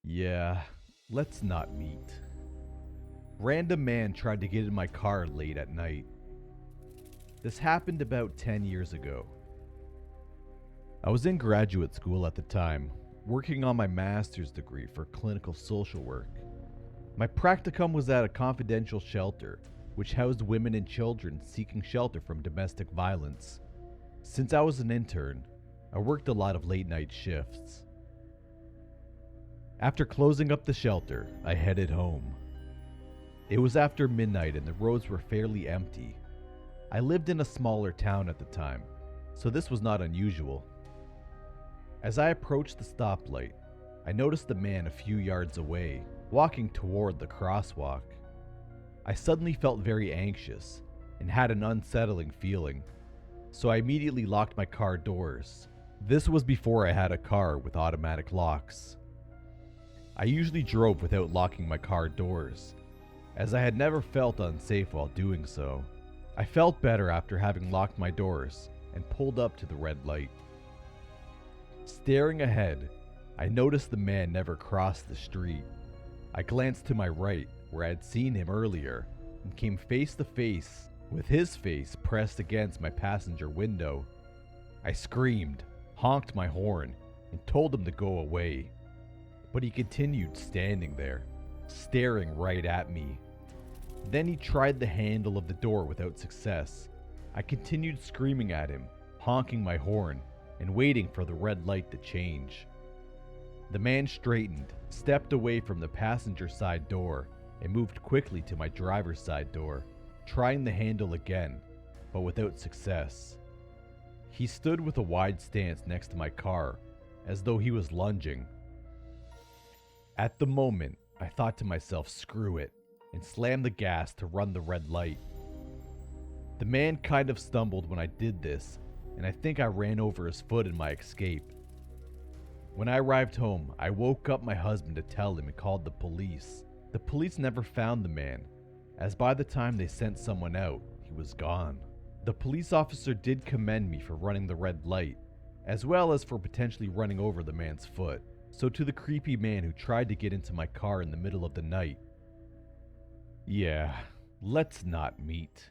Yeah, let's not meet. Random man tried to get in my car late at night. This happened about 10 years ago. I was in graduate school at the time, working on my master's degree for clinical social work. My practicum was at a confidential shelter, which housed women and children seeking shelter from domestic violence. Since I was an intern, I worked a lot of late night shifts. After closing up the shelter, I headed home. It was after midnight and the roads were fairly empty. I lived in a smaller town at the time, so this was not unusual. As I approached the stoplight, I noticed a man a few yards away, walking toward the crosswalk. I suddenly felt very anxious and had an unsettling feeling, so I immediately locked my car doors. This was before I had a car with automatic locks. I usually drove without locking my car doors, as I had never felt unsafe while doing so. I felt better after having locked my doors and pulled up to the red light. Staring ahead, I noticed the man never crossed the street. I glanced to my right, where I had seen him earlier, and came face to face with his face pressed against my passenger window. I screamed, honked my horn, and told him to go away. But he continued standing there, staring right at me. Then he tried the handle of the door without success. I continued screaming at him, honking my horn, and waiting for the red light to change. The man straightened, stepped away from the passenger side door, and moved quickly to my driver's side door, trying the handle again, but without success. He stood with a wide stance next to my car, as though he was lunging. At the moment, I thought to myself, screw it, and slammed the gas to run the red light. The man kind of stumbled when I did this, and I think I ran over his foot in my escape. When I arrived home, I woke up my husband to tell him and called the police. The police never found the man, as by the time they sent someone out, he was gone. The police officer did commend me for running the red light, as well as for potentially running over the man's foot. So to the creepy man who tried to get into my car in the middle of the night, yeah, let's not meet.